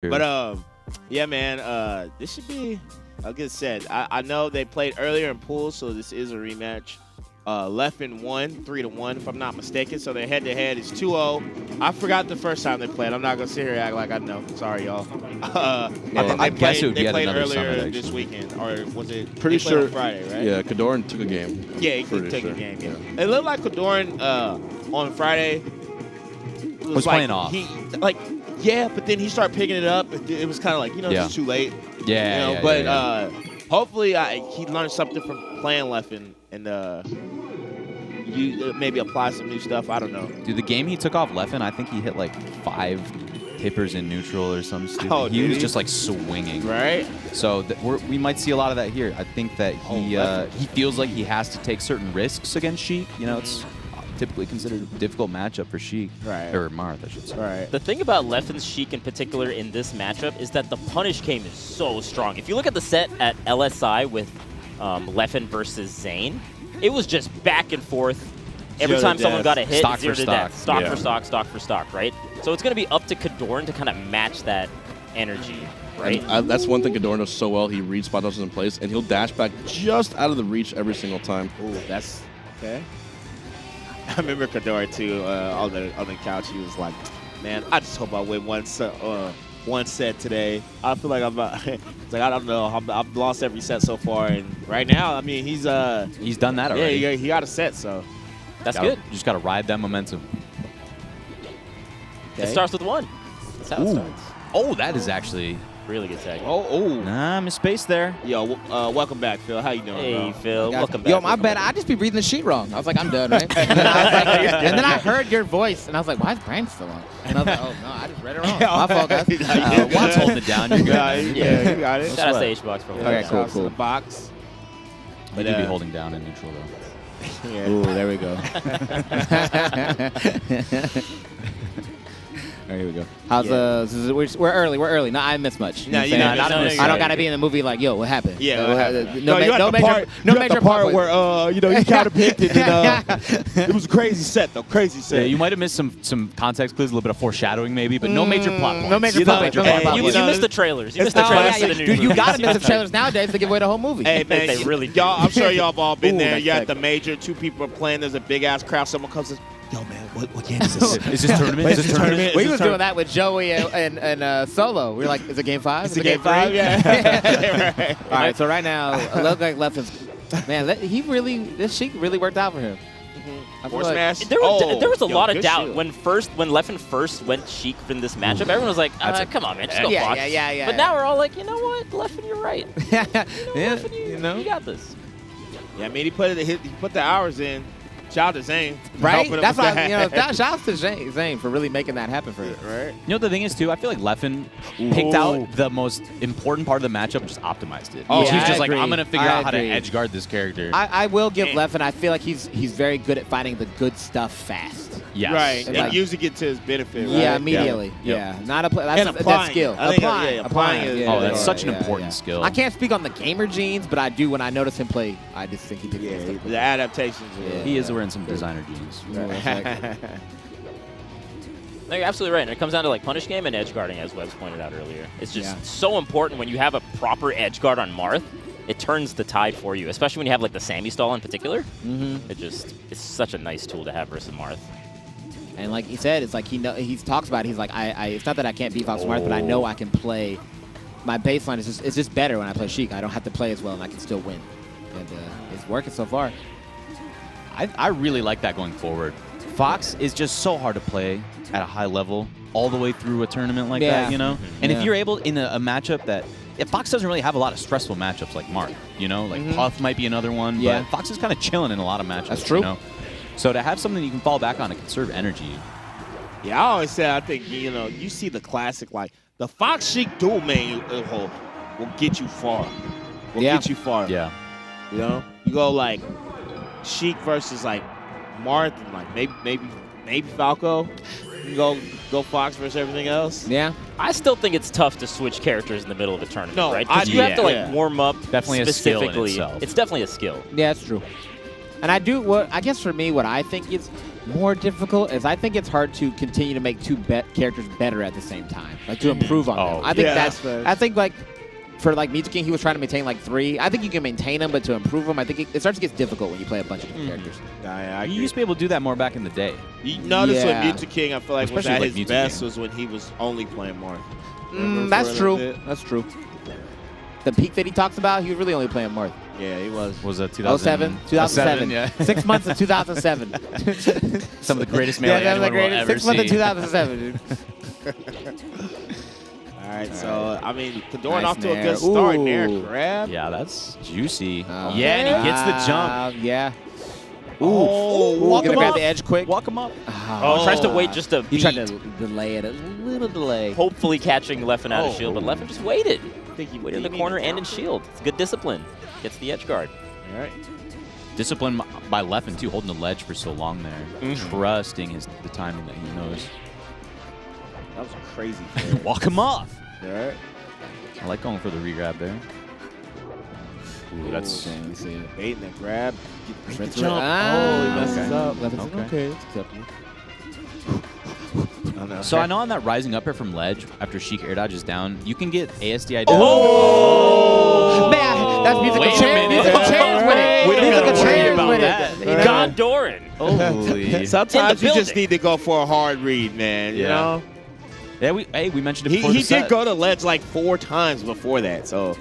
But yeah, man, this should be a good set. I know they played earlier in pools, so this is a rematch. Leffen won 3-1, if I'm not mistaken. So their head-to-head is 2-0. I forgot the first time they played. I'm not gonna sit here and act like I know. Sorry, y'all. I guess it would be they played another earlier summit, this weekend, or was it? Pretty they played sure on Friday, right? Yeah, KoDoRiN took a game. Yeah, he took a game. Yeah. It looked like KoDoRiN on Friday was like, playing off. Yeah, but then he started picking it up. It was kind of like, it's too late. Yeah, but hopefully he learned something from playing Leffen and you maybe apply some new stuff. I don't know. Dude, the game he took off Leffen, I think he hit like 5 hippers in neutral or some stupid. Oh, he was just like swinging. Right. So we might see a lot of that here. I think that he feels like he has to take certain risks against Sheik. You know, it's typically considered a difficult matchup for Sheik. Right. Or Marth, I should say. Right. The thing about Leffen's Sheik in particular in this matchup is that the punish game is so strong. If you look at the set at LSI with Leffen versus Zane, it was just back and forth. Every time someone got a hit, stock 0 for to stock. death. Stock for stock, stock for stock, right? So it's going to be up to KoDoRiN to kind of match that energy, right? That's one thing KoDoRiN does so well. He reads spot dodges in place, and he'll dash back just out of the reach every single time. Ooh, that's okay. I remember KoDoRiN too on the couch. He was like, "Man, I just hope I win one set today. I feel like it's like I don't know. I've lost every set so far, and right now, I mean, he's done that already. Yeah, he got a set, so that's good. You just got to ride that momentum. It starts with 1. That's how it starts. Oh, that is actually really good tag. Nah, misspaced there. Yo, welcome back, Phil. How you doing, Hey, bro? Phil. Welcome back. Yo, my bad. I just be reading the sheet wrong. I was like, I'm done, right? And then I heard your voice, and I was like, why is Brian still on? And I was like, oh, no, I just read it wrong. My fault, guys. One's holding it down. You're good. Yeah, you got it. Shout out to H-Box for Okay, cool, Shout out to the box. But you'd be holding down in neutral, though. Yeah. Ooh, there we go. All right, here we go. How's we're early. We're early. No, I didn't miss much. No, you know what I'm saying? I don't got gotta be in the movie like, yo, what happened? Yeah, what happened? No major part where you kind of picked it. And, it was a crazy set, though. Crazy set. Yeah, you might have missed some context clues, a little bit of foreshadowing, maybe, but no major plot points. No major plot points. You missed the trailers. You missed the trailers to the new Dude, you movie. gotta miss the trailers nowadays to give away the whole movie. Hey, man, They really do. y'all. I'm sure y'all have all been Ooh, there. that's You're at sick. the major. 2 people are playing. There's a big ass crowd. Someone comes and, yo, man, what game is this? Is this tournament? Is this tournament? We was doing that with Joey and Solo. We were like, is it game 5? Is it game 5? Yeah. Right. All right, so right now, it looks like Leffen's. Man, this Sheik really worked out for him. I feel Force like- smash. There was a lot of good doubt shield. when Leffen first went Sheik in this matchup. Everyone was like, "Come on, man, just go Fox." Yeah. But now we're all like, you know what, Leffen, you're right. Leffen, you got this. Yeah, I mean, he put the hours in. Shout out to Zane. Right? Helping him That's with why, that. shout out to Zane for really making that happen for you. Right. You know what the thing is, too? I feel like Leffen picked out the most important part of the matchup and just optimized it. Oh, He's yeah, just I like, agree. I'm going to figure I out how to agree. edge guard this character. I will give Leffen, I feel like he's very good at finding the good stuff fast. Yes. Right. And And like- using it to his benefit. Right? Yeah, immediately. Yep. Yeah. Not a play. That's And applying. that skill. I think, yeah, applying is- Yeah, Oh, that's yeah, such an yeah, important yeah. skill. I can't speak on the gamer genes, but I do when I notice him play. I just think he picks Yeah, good stuff. the adaptations. Yeah. He is wearing some designer jeans. No, you're absolutely right. And it comes down to like punish game and edge guarding, as Webbs pointed out earlier. It's just so important when you have a proper edge guard on Marth. It turns the tide for you, especially when you have like the Sammy stall in particular. It's such a nice tool to have versus Marth. And like he said, it's like he talks about it. He's like, it's not that I can't beat Fox Marth, but I know I can play. My baseline is just better when I play Sheik. I don't have to play as well, and I can still win. And it's working so far. I really like that going forward. Fox is just so hard to play at a high level all the way through a tournament like that, you know? And if you're able in a matchup that Fox doesn't really have a lot of stressful matchups like Marth, you know? Like Puff might be another one, but Fox is kind of chilling in a lot of matchups. That's true. You know? So to have something you can fall back on to conserve energy. Yeah, I always say, I think, you see the classic, like, the Fox Sheik dual main will get you far. Will get you far. Yeah. You know? You go, like, Sheik versus, like, Marth and, like, maybe Falco. You go Fox versus everything else. Yeah. I still think it's tough to switch characters in the middle of a tournament, No, right? Because you have to like warm up Definitely a skill in specifically. itself. It's definitely a skill. Yeah, it's true. And I guess for me, what I think is more difficult is I think it's hard to continue to make two characters better at the same time, like to improve on them. I think I think like for like King, he was trying to maintain like 3. I think you can maintain them, but to improve them, I think it starts to get difficult when you play a bunch of different characters. You used to be able to do that more back in the day. You notice with King, I feel like was at his best was when he was only playing Marth. That's true. That's true. The peak that he talks about, he was really only playing Marth. Yeah, he was. Was it 2007? 2007. Yeah. 6 months of 2007. Some of the greatest melee anyone will ever 6 months of see. 2007, dude. All right, so, I mean, KoDoRiN off to a good start there. Grab. Yeah, that's juicy. Yeah, and he gets the jump. Yeah. Walk gonna him grab up. the edge quick. Walk him up. Tries to wait just a beat. He tried to delay it, a little delay. Hopefully catching Leffen out of shield, but Leffen just waited. I think he waited in the corner and in shield. It's good discipline. Gets the edge guard. All right. Discipline by Leffen, too, holding the ledge for so long there. Trusting the timing that he knows. That was a crazy play. Walk him off. All right. I like going for the regrab there. Ooh, that's baiting the grab. Get the Jump. Oh, he messes up. Okay, that's acceptable. So I know on that rising up here from ledge, after Sheik air dodges down, you can get ASDI. Man, that's musical Wait a chairs. minute. Musical chairs with it. We don't Musical gotta worry chairs about with that. it. KoDoRiN. Holy. Sometimes you just building. need to go for a hard read, man. You know? Yeah, we mentioned it before He the set. did go to ledge like 4 times before that, so,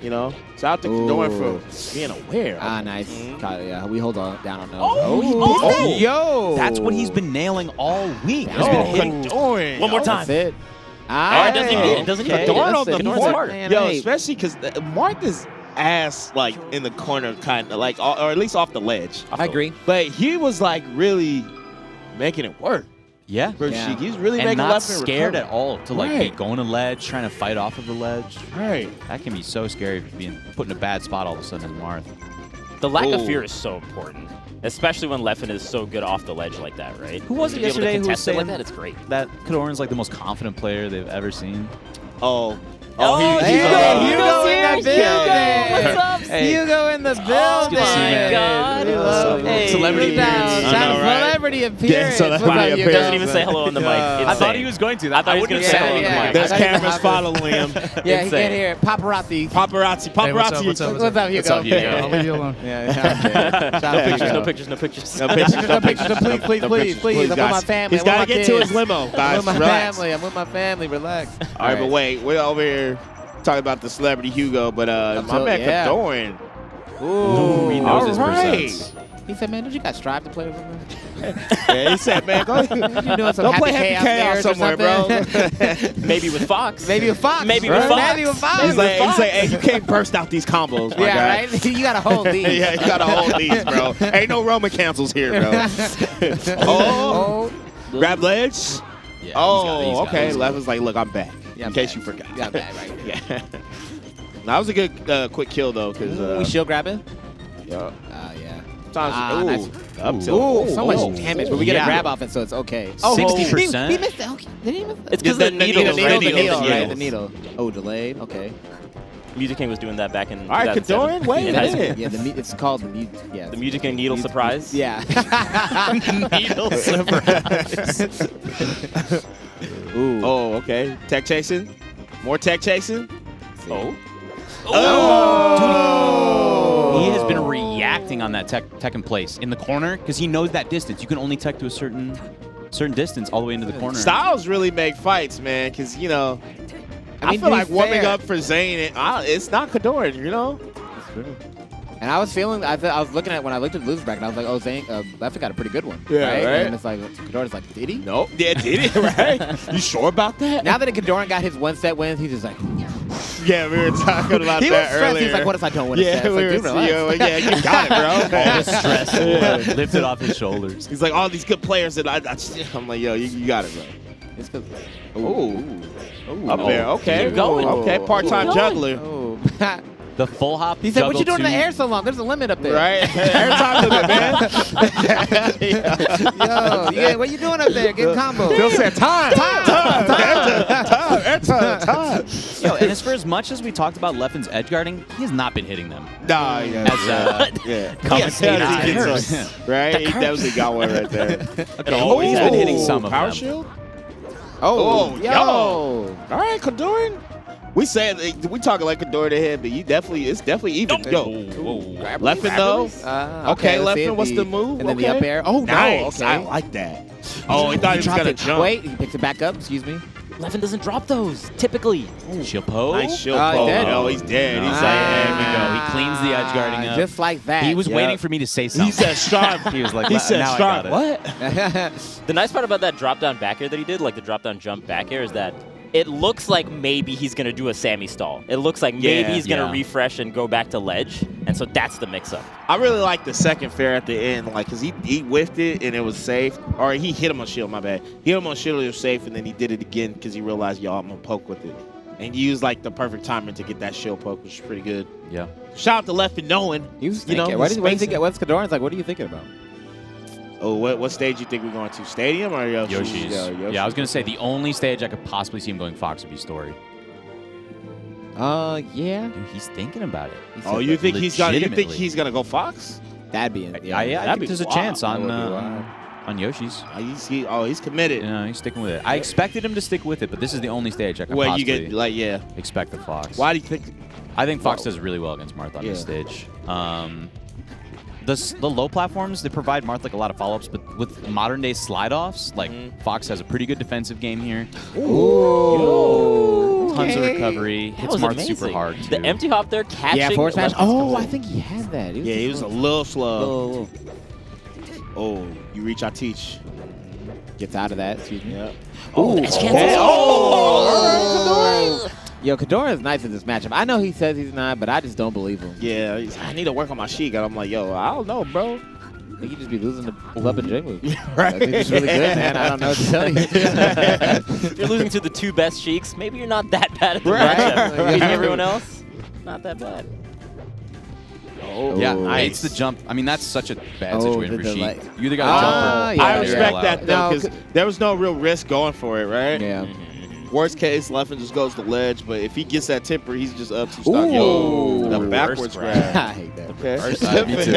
you know, shout out to KoDoRiN for being aware. Nice. Yeah, we hold on down on those. Oh, yo. That's what he's been nailing all week. He's Oh, been hitting. KoDoRiN. One more time. That's it. Oh, it doesn't even hit. It doesn't even hit. KoDoRiN on the That's it. corner. Yo, Hey. especially because Marth is ass, like, in the corner, kind of, like, or at least off the ledge. I agree. But he was, like, really making it work. Yeah. For Sheik. He's really And making not Leffen scared recover. at all to like be going to ledge, trying to fight off of the ledge. Right. That can be so scary, being put in a bad spot all of a sudden in Marth. The lack of fear is so important, especially when Leffen is so good off the ledge like that, right? Who was it To be able to yesterday who was contest it saying like that? It's great. that KoDoRiN's like the most confident player they've ever seen? Oh, Hugo in the building. What's up? Hugo in the building. Oh my God. Hey. Celebrity appearance. Celebrity appearance. celebrity What's up, Hugo? appearance. Doesn't even say hello on the mic. I thought he was going to. I thought he was going to say hello on the mic. There's I thought he was cameras hopping. following him. Yeah, he Insane. can't hear it. Paparazzi. Paparazzi. Hey, what's up, Paparazzi. what's up, What's up, Hugo? What's up, Hugo? I'll leave you alone. No pictures, no pictures. No pictures. No pictures. Please. I'm with my family. He's got to get to his limo, I'm guys. with my Relax. family. I'm with my family. Relax. All right, but wait. We're over here talking about the celebrity Hugo, but my man KoDoRiN. Ooh. He knows his All right. presents. He said, man, don't you guys strive to play with him? Yeah, he said, man, go You doing some go happy play Happy Chaos Chaos somewhere, or bro. something? Maybe with Fox. Maybe with Fox. Maybe with right? Fox. Maybe with Fox. He's like, hey, you can't burst out these combos, my yeah, guy. right? You got to hold these. Yeah, you got to hold these, bro. Ain't no Roman cancels here, bro. Oh, grab ledge. Yeah, he's Oh, got okay. it. Levin's like, look, I'm back. Yeah, in case you forgot. Yeah, bad, right? Yeah. That was a good quick kill, though, because... we shield grabbing? Yeah. Yeah. Sometimes, Nice. up till... So much damage, but we get a grab off it, so it's okay. 60%. He missed it. Okay. Did he miss it? It's because the needles, right? The needle, right? needles. The needle. Oh, delayed. Okay. King was doing that back in All right, 2007. KoDoRiN, wait in a high school. minute. Yeah, it's called the yeah. The King needle surprise. Yeah. Needle surprise. Ooh. Oh, okay. Tech chasing. More tech chasing. Oh. He has been reacting on that tech in place in the corner because he knows that distance. You can only tech to a certain distance all the way into the corner. Styles really make fights, man, because, you know, I mean, feel to be like warming fair- up for Zayn, it's not KoDoRiN, you know? And I was feeling, I was looking at when I looked at the loser bracket, I was like, oh, Zane, Leffen got a pretty good one. Yeah, right? And it's like, KoDoRiN's like, did he? No. Yeah, did he, right? You sure about that? Now that KoDoRiN got his one-set wins, he's just like, Yeah, we were talking about he was that stressed. earlier. He's like, what if I don't win a Yeah, set? It's we like, were, dude, relax. yeah, you got it, bro. All the stress lifted off his shoulders. He's like, all these good players that I'm like, yo, you got it, bro. It's good. Ooh. Up there, okay. Keep going. Okay, part-time Keep going. juggler. Oh. The full hop. He said, what you juggle doing in the two. air so long? There's a limit up there. Right? Every time limit, man. Yo, what you doing up there? Getting combos. Phil said, time. time. Yo, and as much as we talked about Leffen's edge guarding, he has not been hitting them. Nah, yeah. Right? He definitely got one right there. He's been hitting some of Power them. shield? Oh, yo. All right, KoDoRiN. We talking like KoDoRiN ahead, but it's definitely even. Yo, Leffen though. Okay, Leffen, what's the move? And then the up air. Oh, nice. No, I okay. like that. Oh, he thought he was going to jump. Wait, he picks it back up. Excuse me. Leffen doesn't drop those, typically. Shield poke. Nice shield poke. Dead. No, he's dead. He's There we go. He cleans the edge guarding up. Just like that. He was waiting for me to say something. He said strong. He was like, he said now strong. I got it. What? The nice part about that drop-down back air that he did, like the drop-down jump back air, is that it looks like maybe he's going to do a Sammy stall. It looks like maybe he's going to refresh and go back to ledge, and so that's the mix-up. I really like the second fair at the end, like, because he whiffed it and it was safe. Or he hit him on shield, my bad. He hit him on shield, it was safe, and then he did it again because he realized, y'all, I'm going to poke with it. And he used, like, the perfect timing to get that shield poke, which is pretty good. Yeah. Shout out to Leffen knowing. He was thinking, what's KoDoRiN's like, what are you thinking about? Oh, what stage you think we're going to? Stadium or Yoshi's? Yoshi's. Yeah, I was going to say the only stage I could possibly see him going Fox would be Story. Yeah. Dude, he's thinking about it. Oh, you think he's gonna go Fox? That'd be it. I think there's a chance on Yoshi's. He's committed. Yeah, he's sticking with it. I expected him to stick with it, but this is the only stage I could possibly expect the Fox. Why do you think? I think Fox does really well against Marth on this stage. The low platforms, they provide Marth like a lot of follow-ups, but with modern-day slide-offs, like Fox has a pretty good defensive game here. Ooh. Tons of recovery. Hits Marth amazing. super hard, too. The empty hop there, catching. Yeah, forward smash. Oh, I think he had that. He was a little slow. Oh, you reach, I teach. Gets out of that. Excuse me. Yeah. Oh, that's Yo, KoDoRiN is nice in this matchup. I know he says he's not, but I just don't believe him. Yeah, I need to work on my Sheik. And I'm like, yo, I don't know, bro. I think he just be losing the club and J move. Right. I think he's really good, man. I don't know what to tell you. If you're losing to the two best Sheiks, maybe you're not that bad at the matchup. Beating everyone else, not that bad. Oh, yeah, nice. It's the jump. I mean, that's such a bad situation for Sheik. You either got to jump or I respect that, though, because there was no real risk going for it, right? Yeah. Worst case, Leffen just goes to ledge, but if he gets that temper, he's just up to stock. Yo, the backwards grab. I hate that. Okay. Me too.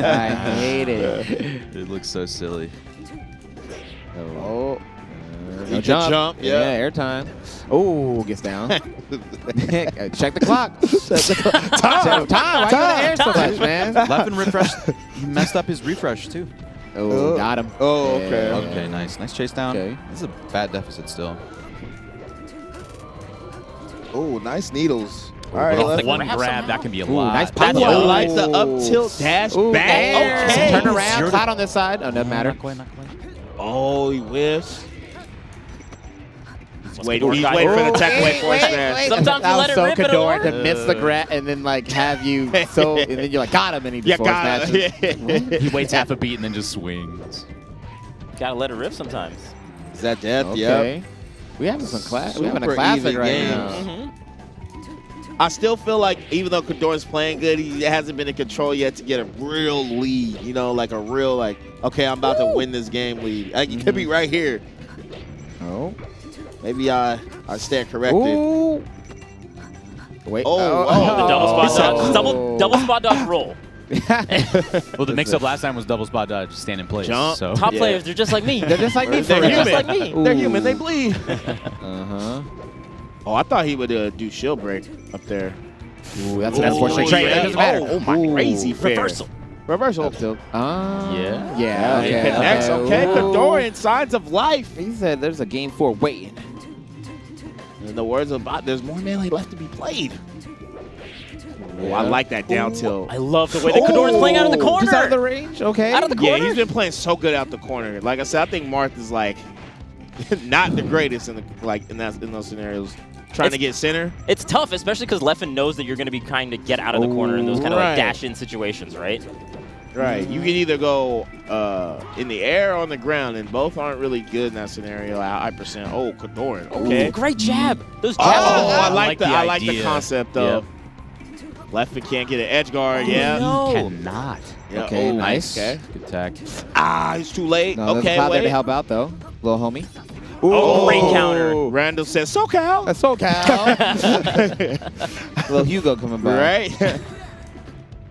I hate it. It looks so silly. No jump. Yeah, airtime. Oh, gets down. Check the clock. Time. Why you gonna air so much, man? Leffen refreshed. He messed up his refresh, too. Oh, got him. Oh, okay. Okay, nice. Nice chase down. Okay. This is a bad deficit still. Oh, nice needles. All right, one grab, that can be a lot. Nice I like the up tilt dash back. Okay. Turn around. Cloud on this side. Oh, doesn't matter. Not quite. Oh, he whiffs. He's waiting for the tech wait for smash. Sometimes you let it rip and it KoDoRiN to works. miss the grab and then like have you and then you're like got him and he just forward smashes. He waits half a beat and then just swings. Gotta let it rip sometimes. Is that death? Okay. We having some class. We having a classic right now. I still feel like even though KoDoRiN's playing good, he hasn't been in control yet to get a real lead. You know, like a real okay, I'm about to win this game lead. Like, it could be right here. Oh. Maybe I stand corrected. Ooh. Wait. The double spot dodge. Double spot dodge roll. Well, the mix-up last time was double spot dodge, stand in place. Jump. So. Top players, they're just like me. They're just like me. They're just like me. They're human. They bleed. Uh-huh. Oh, I thought he would do shield break up there. Ooh, that's unfortunate. Straight. That doesn't matter. Oh my crazy fair. Reversal. Yeah. Okay. Next. Okay. KoDoRiN, signs of life. He said there's a game 4 waiting. In the words of Bot, there's more melee left to be played. Oh, I like that down tilt. I love the way that KoDoRiN's playing out of the corner. Just out of the range. Okay. Out of the corner. Yeah, he's been playing so good out the corner. Like I said, I think Marth is like not the greatest in those scenarios. Trying to get center. It's tough, especially because Leffen knows that you're going to be trying to get out of the corner in those kind of like dash-in situations, right? Right. You can either go in the air or on the ground, and both aren't really good in that scenario. High percent. Oh, KoDoRiN. Okay. Ooh, great jab. Those jabs. I like the the concept of Leffen can't get an edge guard. No. Cannot. Yeah. Okay, Oh, nice. Okay. Good tech. He's too late. No, there's a okay, cloud there to wait. help out though, little homie. Oh, great counter. Randall says, SoCal. That's SoCal. Little Hugo coming by. Right?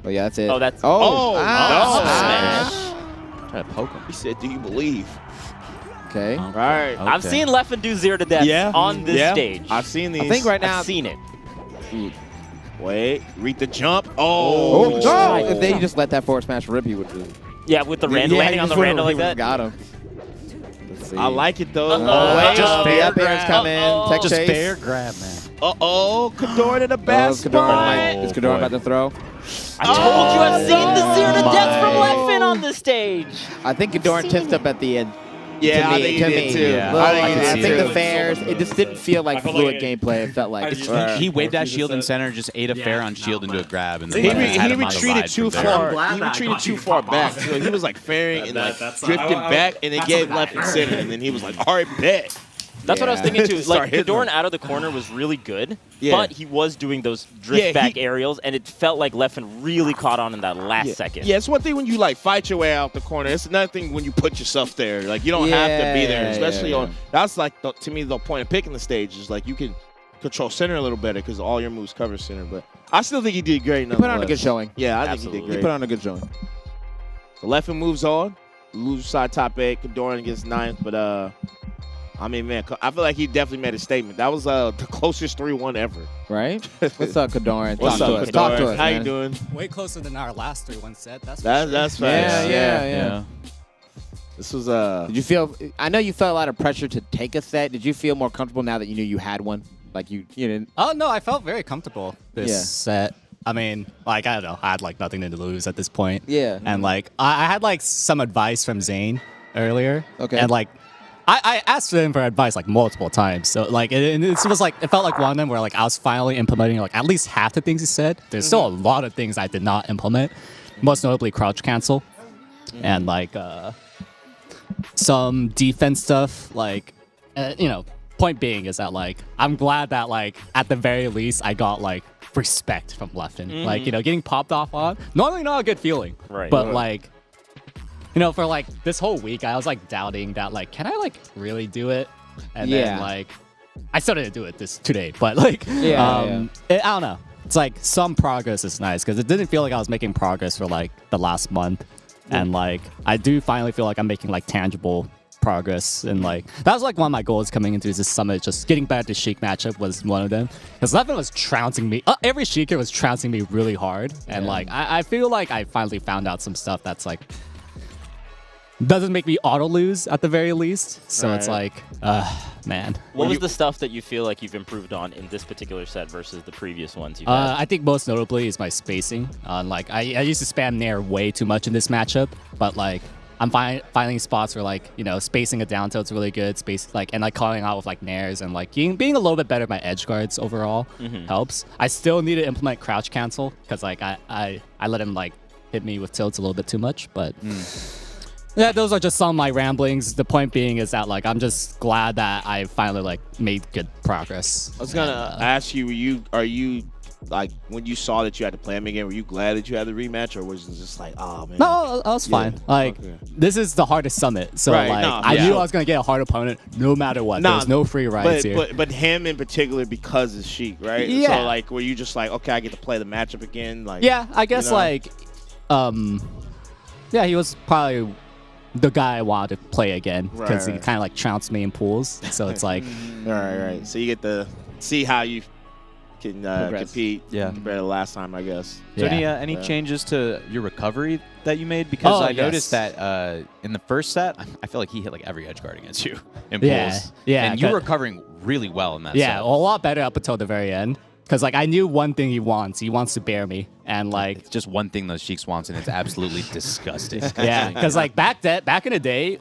But yeah, that's it. Oh, that's... Smash. Trying to poke him. He said, do you believe? Okay. All right. I've seen Leffen do 0 to death on this stage. I've seen these. I think right now. I've seen it. Wait, read the jump. Oh, no. If they just let that forward smash rip, he would do. Yeah, with the Randall landing on the Randall like that. Got him. Let's see. I like it though. Wait, just fair bears come in. Tech Just chase. fair grab, man. KoDoRiN in the best spot. Is KoDoRiN about to throw? I told you I've seen the 0 to death from Leffen on the stage. I think KoDoRiN tensed up at the end. Yeah, I think he did too. Yeah. I think the too. fairs, it just didn't feel like fluid gameplay. It felt like He waved that shield in center, just ate a fair on shield into a grab, and then He had him on the retreated ride too from there. far. He retreated too far back. So he was like fairing and like drifting back, and it gave left and center, and then he was like, all right, bet. That's what I was thinking too. Start Like hitting KoDoRiN him. out of the corner was really good, Yeah. but he was doing those drift back aerials, and it felt like Leffen really caught on in that last second. Yeah, it's one thing when you like fight your way out the corner. It's another thing when you put yourself there. Like you don't have to be there, especially on. That's like to me the point of picking the stage is like you can control center a little better because all your moves cover center. But I still think he did great. He put on a good showing. Yeah, I think he did He great. put on a good showing. So Leffen moves on, loses side top 8. KoDoRiN gets 9th, but I mean, man, I feel like he definitely made a statement. That was the closest 3-1 ever. Right? What's up, KoDoRiN? What's up, KoDoRiN? Talk to us, How man. you doing? Way closer than our last 3-1 set. That's That's fast. Yeah. This was Did you feel? I know you felt a lot of pressure to take a set. Did you feel more comfortable now that you knew you had one? Like you didn't. Oh no, I felt very comfortable this Yeah. set. I mean, like I don't know, I had like nothing to lose at this point. Yeah. And like I had like some advice from Zane earlier. Okay. And like I asked him for advice like multiple times. So like it was like it felt like one of them where like I was finally implementing like at least half the things he said. There's still a lot of things I did not implement. Most notably crouch cancel. And like some defense stuff like you know, point being is that like I'm glad that like at the very least I got like respect from Leffen. Like, you know, getting popped off on normally not a good feeling. Right. But like, you know, for like this whole week I was like doubting that like can I like really do it? And then like I still didn't do it today, but like I don't know. It's like some progress is nice because it didn't feel like I was making progress for like the last month. And like I do finally feel like I'm making like tangible progress, and like that was like one of my goals coming into this summit. Just getting back to Sheik matchup was one of them because Leffen was trouncing me. Every Sheiker was trouncing me really hard, and like I feel like I finally found out some stuff that's like doesn't make me auto lose at the very least. So it's like, man. What was the stuff that you feel like you've improved on in this particular set versus the previous ones you've had? I think most notably is my spacing. Like I used to spam Nair way too much in this matchup, but like I'm finding spots where like, you know, spacing it down tilt's really good. And like calling out with like Nairs and like being a little bit better at my edge guards overall helps. I still need to implement crouch cancel because like I let him like hit me with tilts a little bit too much, but yeah, those are just some of my ramblings. The point being is that like I'm just glad that I finally like made good progress. I was gonna ask you, are you like when you saw that you had to play him again, were you glad that you had the rematch, or was it just like, oh man? No, I was fine. Like this is the hardest summit, so like I knew I was gonna get a hard opponent no matter what. There's no free rides here. But him in particular because it's Sheik, right? Yeah. So like, were you just like, okay, I get to play the matchup again? Like, yeah, I guess you know? like, yeah, he was probably the guy I wanted to play again because he kind of like trounced me in pools. So it's like, right. So you get to see how you can compete compared to the last time, I guess. So any changes to your recovery that you made? Because I noticed that in the first set, I feel like he hit like every edge guard against you in pools. Yeah. And you were recovering really well in that set. Yeah, a lot better up until the very end. Because like I knew one thing he wants. He wants to bear me, and like it's just one thing those Sheiks wants, and it's absolutely disgusting. Yeah, because like back in the day,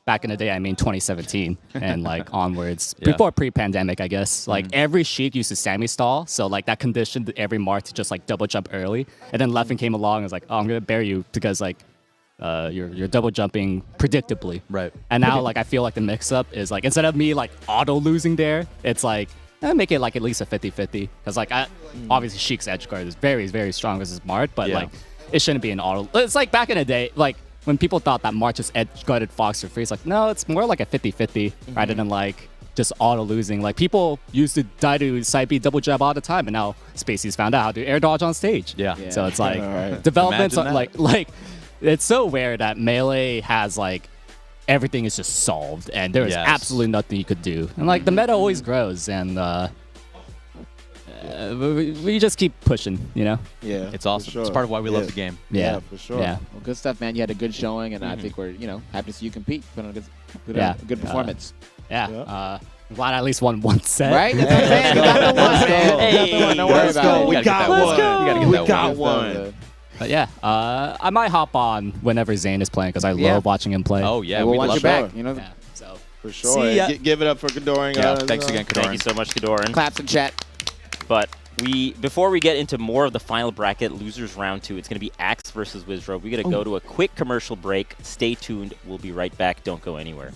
I mean 2017 and like onwards, before pre-pandemic, I guess. Like every Sheik used to Sammy stall, so like that conditioned every Marth to just like double jump early. And then Leffen came along and was like, oh, I'm gonna bear you because like you're double jumping predictably. Right. And now like I feel like the mix-up is like instead of me like auto losing there, it's like make it like at least a 50-50 because like obviously Sheik's edge guard is very, very strong versus Marth, but like it shouldn't be an auto. It's like back in the day, like when people thought that Marth just edge-guarded Fox for free, it's like, no, it's more like a 50-50 rather than like just auto-losing. Like, people used to die to side B double jab all the time, and now Spacey's found out how to air dodge on stage. Yeah. So it's like, developments are, like, it's so rare that Melee has like, everything is just solved, and there is absolutely nothing you could do. And like, the meta always grows, and we just keep pushing, you know? Yeah. It's awesome. Sure. It's part of why we love the game. Yeah, for sure. Yeah. Well, good stuff, man. You had a good showing, and I think we're, happy to see you compete. Put on a good performance. Glad I at least won one set. Right? That's what I'm saying. You got the one, man. Hey, You got the one. Don't worry about it. We got one. You gotta get We that got one. one. But yeah, I might hop on whenever Zane is playing because I love watching him play. Oh, yeah. We'll we watch love you back. it. You know, Yeah, so For sure. See ya. Give it up for KoDoRiN. Yeah, thanks again, KoDoRiN. Thank you so much, KoDoRiN. claps in chat. But before we get into more of the final bracket, losers round 2, it's going to be Axe versus Wizrobe. We got to go to a quick commercial break. Stay tuned. We'll be right back. Don't go anywhere.